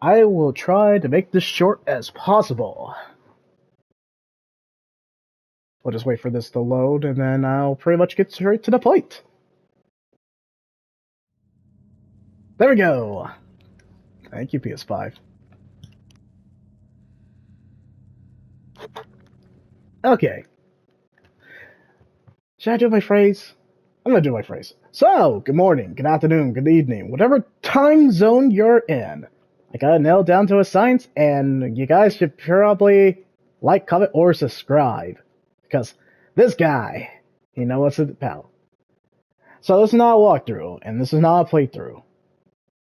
I will try to make this short as possible. We'll just wait for this to load, and then I'll pretty much get straight to the point. There we go. Thank you, PS5. Okay. Should I do my phrase? I'm gonna do my phrase. So, good morning, good afternoon, good evening, whatever time zone you're in. I got it nailed down to a science, and you guys should probably like, comment, or subscribe. Because this guy, he knows what's about. So this is not a walkthrough, and this is not a playthrough.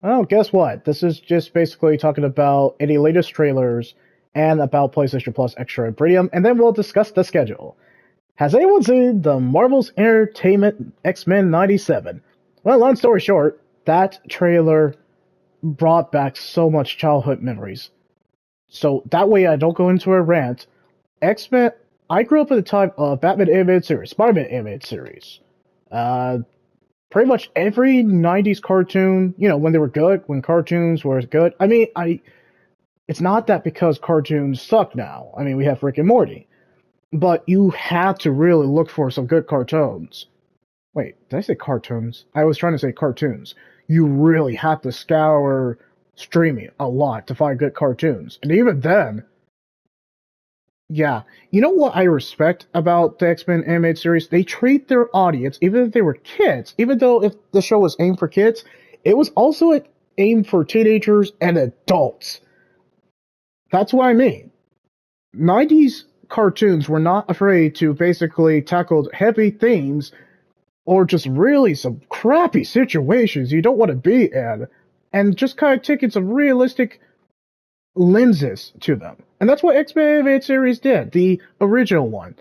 Well, guess what? This is just basically talking about any latest trailers and about PlayStation Plus Extra Premium, and then we'll discuss the schedule. Has anyone seen the Marvel's Entertainment X-Men 97? Well, long story short, that trailer brought back so much childhood memories. So that way I don't go into a rant. X-Men, I grew up at the time of Batman animated series, Spider-Man animated series. Pretty much every 90s cartoon, when they were good, when cartoons were good. I mean, it's not that because cartoons suck now. I mean, we have Rick and Morty. But you have to really look for some good cartoons. Wait, did I say cartoons? I was trying to say cartoons. You really have to scour streaming a lot to find good cartoons. And even then, yeah. You know what I respect about the X-Men animated series? They treat their audience, even if they were kids, even though if the show was aimed for kids, it was also aimed for teenagers and adults. That's what I mean. 90s cartoons were not afraid to basically tackle heavy themes or just really some crappy situations you don't want to be in, and just kind of taking some realistic lenses to them. And that's what X-Men Animated Series did, the original one.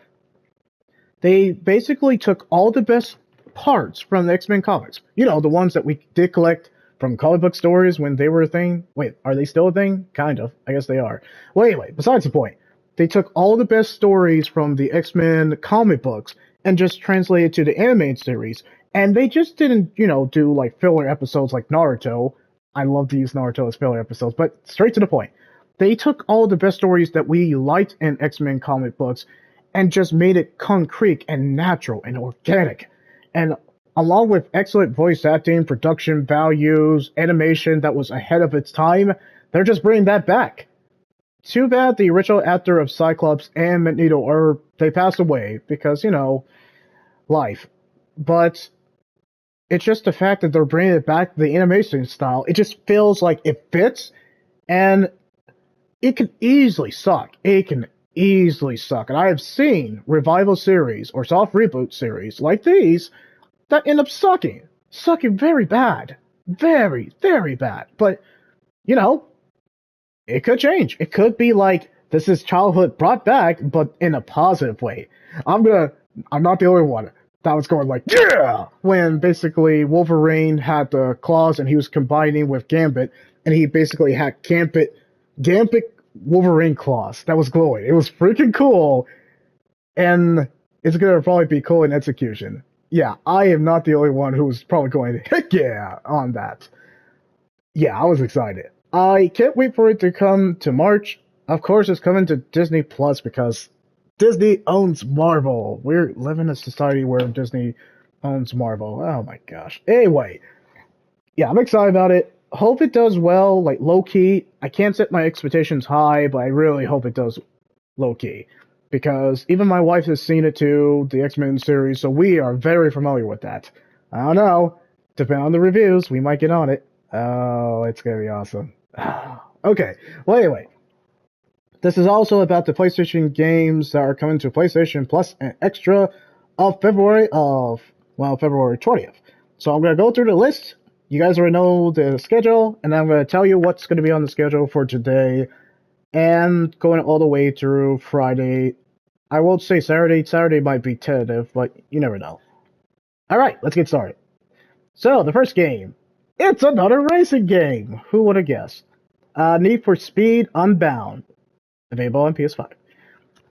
They basically took all the best parts from the X-Men comics. The ones that we did collect from comic book stores when they were a thing. Wait, are they still a thing? Kind of. I guess they are. Well, anyway, besides the point. They took all the best stories from the X-Men comic books and just translated to the animated series. And they just didn't, do like filler episodes like Naruto. I love to use Naruto as filler episodes, but straight to the point. They took all the best stories that we liked in X-Men comic books and just made it concrete and natural and organic. And along with excellent voice acting, production values, animation that was ahead of its time, they're just bringing that back. Too bad the original actor of Cyclops and Magneto they passed away because, life. But it's just the fact that they're bringing it back, the animation style. It just feels like it fits, and it can easily suck. It can easily suck. And I have seen revival series or soft reboot series like these that end up sucking. Sucking very bad. Very, very bad. But, it could change. It could be like, this is childhood brought back, but in a positive way. I'm not the only one that was going like, yeah! When basically Wolverine had the claws and he was combining with Gambit, and he basically had Gambit Wolverine claws that was glowing. It was freaking cool, and it's gonna probably be cool in execution. Yeah, I am not the only one who was probably going, heck yeah, on that. Yeah, I was excited. I can't wait for it to come to March. Of course, it's coming to Disney Plus because Disney owns Marvel. We're living in a society where Disney owns Marvel. Oh my gosh. Anyway, yeah, I'm excited about it. Hope it does well, like low-key. I can't set my expectations high, but I really hope it does low-key. Because even my wife has seen it too, the X-Men series, so we are very familiar with that. I don't know. Depending on the reviews, we might get on it. Oh, it's gonna be awesome. Okay, well anyway, this is also about the PlayStation games that are coming to PlayStation Plus and Extra of February 20th. So I'm going to go through the list. You guys already know the schedule, and I'm going to tell you what's going to be on the schedule for today and going all the way through Friday. I won't say Saturday. Saturday might be tentative, but you never know. Alright, let's get started. So, the first game. It's another racing game! Who would have guessed? Need for Speed Unbound. Available on PS5.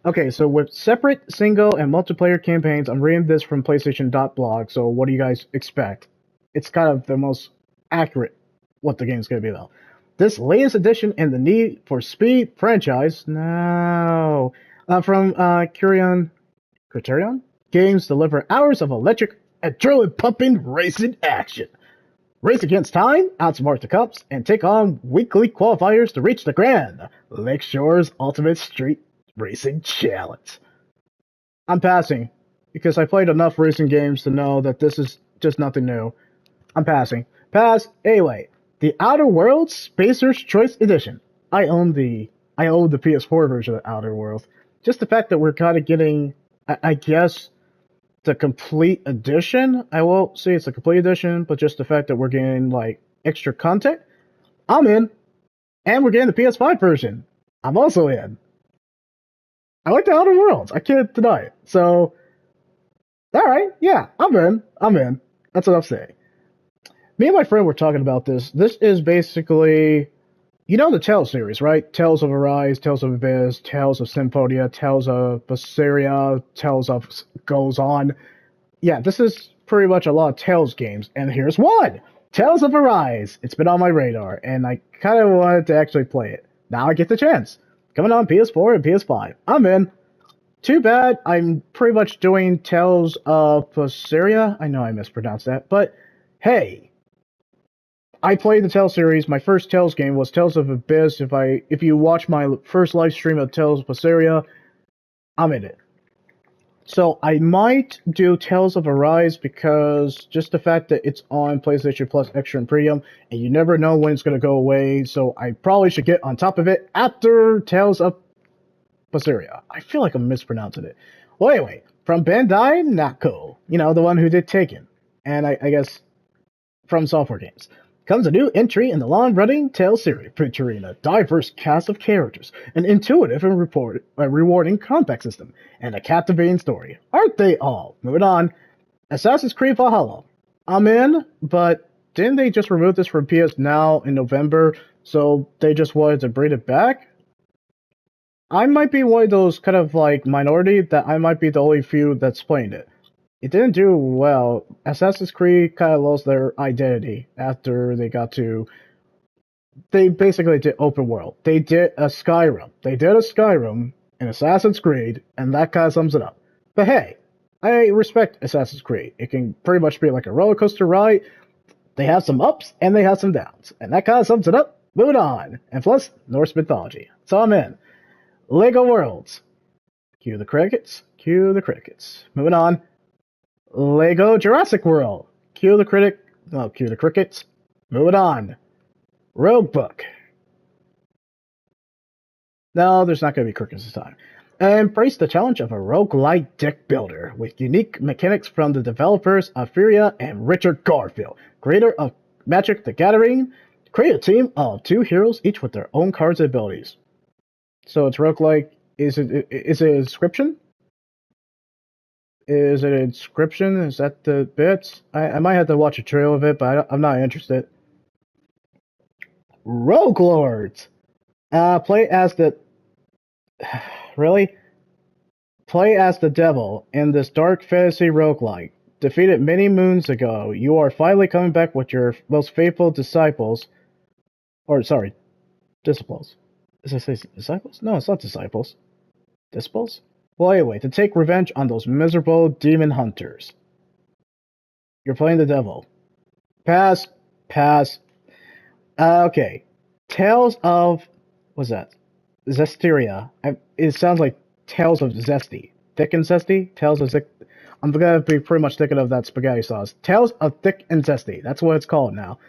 Okay, so with separate single and multiplayer campaigns, I'm reading this from PlayStation.blog, so what do you guys expect? It's kind of the most accurate what the game's going to be about. This latest addition in the Need for Speed franchise, no, from Criterion Games deliver hours of electric, adrenaline-pumping racing action. Race against time, outsmart the cups, and take on weekly qualifiers to reach the grand Lakeshore's Ultimate Street Racing Challenge. I'm passing, because I played enough racing games to know that this is just nothing new. I'm passing. Pass. Anyway, the Outer Worlds Spacer's Choice Edition. I own the PS4 version of Outer Worlds. Just the fact that we're kind of getting, I guess, the complete edition. I won't say it's a complete edition, but just the fact that we're getting like extra content, I'm in. And we're getting the PS5 version. I'm also in. I like the Outer Worlds. I can't deny it. So, alright, yeah, I'm in. I'm in. That's what I'm saying. Me and my friend were talking about this. This is basically, you know the Tales series, right? Tales of Arise, Tales of Abyss, Tales of Symphonia, Tales of Berseria, Tales of goes on. Yeah, this is pretty much a lot of Tales games, and here's one! Tales of Arise! It's been on my radar, and I kind of wanted to actually play it. Now I get the chance. Coming on PS4 and PS5. I'm in. Too bad I'm pretty much doing Tales of Berseria. I know I mispronounced that, but hey, I played the Tales series. My first Tales game was Tales of Abyss. If you watch my first live stream of Tales of Berseria, I'm in it. So I might do Tales of Arise because just the fact that it's on PlayStation Plus Extra and Premium, and you never know when it's going to go away, so I probably should get on top of it after Tales of Berseria. I feel like I'm mispronouncing it. Well, anyway, from Bandai Namco, you know, the one who did Taken, and I guess from Software Games, comes a new entry in the long-running Tales series, featuring a diverse cast of characters, an intuitive and rewarding combat system, and a captivating story. Aren't they all? Moving on. Assassin's Creed Valhalla. I'm in, but didn't they just remove this from PS Now in November, so they just wanted to bring it back? I might be one of those kind of like minority that I might be the only few that's playing it. It didn't do well. Assassin's Creed kind of lost their identity after they got to. They basically did open world. They did a Skyrim. They did a Skyrim in Assassin's Creed, and that kind of sums it up. But hey, I respect Assassin's Creed. It can pretty much be like a roller coaster ride. They have some ups and they have some downs, and that kind of sums it up. Moving on, and plus Norse mythology. So I'm in. Lego Worlds. Cue the crickets. Cue the crickets. Moving on. Lego Jurassic World. Cue the crickets. Moving on. Roguebook. No, there's not going to be crickets this time. Embrace the challenge of a roguelike deck builder with unique mechanics from the developers of Furia and Richard Garfield, creator of Magic the Gathering. Create a team of 2 heroes, each with their own cards and abilities. So it's roguelike. Is it Inscription? Is it Inscription? Is that the bits? I might have to watch a trail of it, but I'm not interested. Rogue Lords! Play as the... Really? Play as the devil in this dark fantasy roguelike. Defeated many moons ago, you are finally coming back with your most faithful disciples. Disciples. Did I say disciples? No, it's not disciples. Disciples? Well, anyway, to take revenge on those miserable demon hunters. You're playing the devil. Pass. Okay. Tales of... What's that? Zestiria. It sounds like Tales of Zesty. Thick and Zesty? Tales of Zesty. I'm gonna be pretty much thinking of that spaghetti sauce. Tales of Thick and Zesty. That's what it's called now.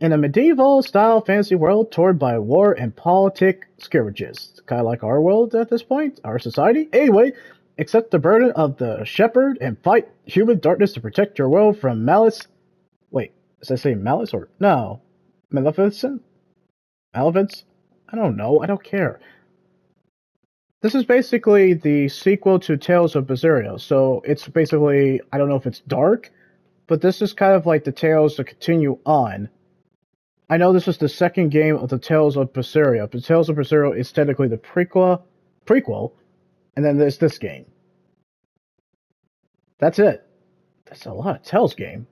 In a medieval-style fantasy world torn by war and politic skirmishes. Kind of like our world at this point, our society. Anyway, accept the burden of the shepherd and fight human darkness to protect your world from malice. Wait, does I say malice or... No. Maleficent? Maleficence? I don't know, I don't care. This is basically the sequel to Tales of Berseria, so it's basically... I don't know if it's dark, but this is kind of like the Tales to continue on. I know this is the second game of the Tales of Berseria, but Tales of Berseria is technically the prequel, and then there's this game. That's it. That's a lot of Tales game.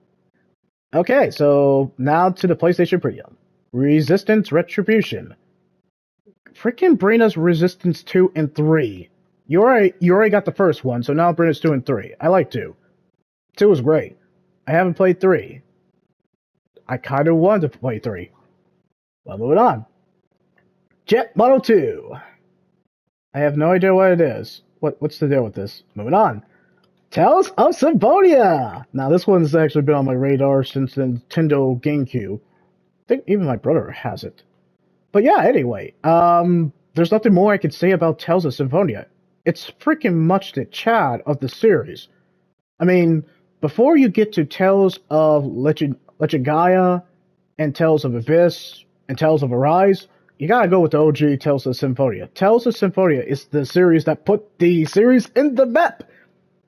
Okay, so now to the PlayStation Premium. Resistance Retribution. Freaking bring us Resistance 2 and 3. You already got the first one, so now bring us 2 and 3. I like 2. 2 was great. I haven't played 3. I kind of wanted to play 3. Well, moving on. Jet Model 2. I have no idea what it is. What's the deal with this? Moving on. Tales of Symphonia! Now, this one's actually been on my radar since the Nintendo GameCube. I think even my brother has it. But yeah, anyway, there's nothing more I can say about Tales of Symphonia. It's freaking much the Chad of the series. I mean, before you get to Tales of Legend Gaia, and Tales of Abyss, and Tales of Arise, you gotta go with the OG Tales of Symphonia. Tales of Symphonia is the series that put the series in the map!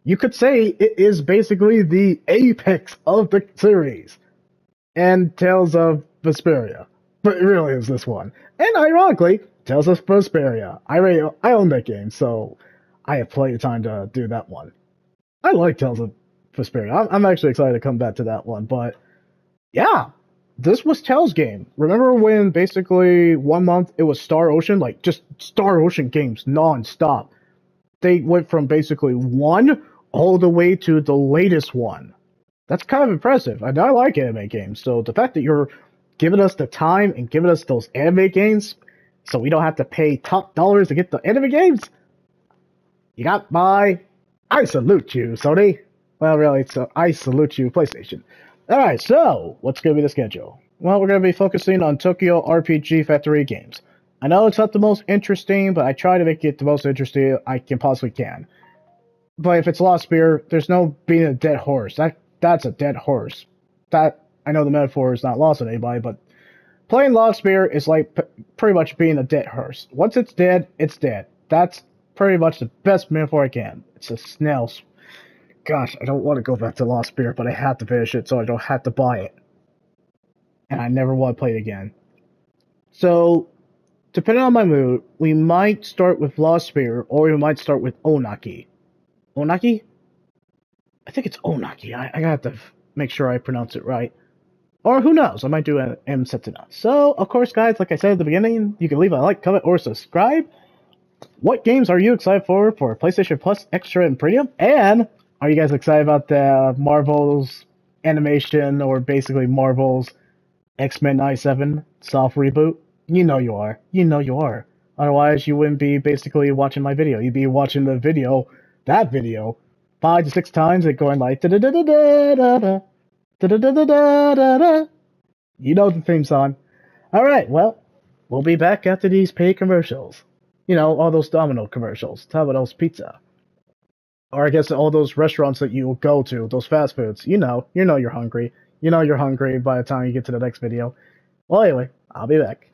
You could say it is basically the apex of the series. And Tales of Vesperia. But it really is this one. And ironically, Tales of Vesperia. I own that game, so I have plenty of time to do that one. I like Tales of Vesperia. I'm actually excited to come back to that one, but yeah, this was Tales' game. Remember when basically 1 month it was Star Ocean? Like, just Star Ocean games non-stop. They went from basically 1 all the way to the latest one. That's kind of impressive. I like anime games, so the fact that you're giving us the time and giving us those anime games so we don't have to pay top dollars to get the anime games, I salute you, Sony. Well, really, so I salute you, PlayStation. Alright, so, what's going to be the schedule? Well, we're going to be focusing on Tokyo RPG Factory games. I know it's not the most interesting, but I try to make it the most interesting I can possibly can. But if it's Lost Spear, there's no being a dead horse. That's a dead horse. I know the metaphor is not lost on anybody, but playing Lost Spear is like pretty much being a dead horse. Once it's dead, it's dead. That's pretty much the best metaphor I can. It's a snail. Gosh, I don't want to go back to Lost Spear, but I have to finish it so I don't have to buy it. And I never want to play it again. So, depending on my mood, we might start with Lost Spear, or we might start with Onaki. Onaki? I think it's Onaki. I gotta make sure I pronounce it right. Or who knows, I might do an M Setsuna. So, of course, guys, like I said at the beginning, you can leave a like, comment, or subscribe. What games are you excited for PlayStation Plus Extra and Premium? And are you guys excited about the Marvel's animation, or basically Marvel's X-Men 97 soft reboot? You know you are. You know you are. Otherwise, you wouldn't be basically watching my video. You'd be watching the video, that video, 5 to 6 times and going like da-da-da-da-da-da-da. Da-da-da-da-da-da. You know the theme song. Alright, well, we'll be back after these paid commercials. You know, all those Domino commercials, Domino's Pizza. Or I guess all those restaurants that you go to, those fast foods. You know you're hungry. You know you're hungry by the time you get to the next video. Well, anyway, I'll be back.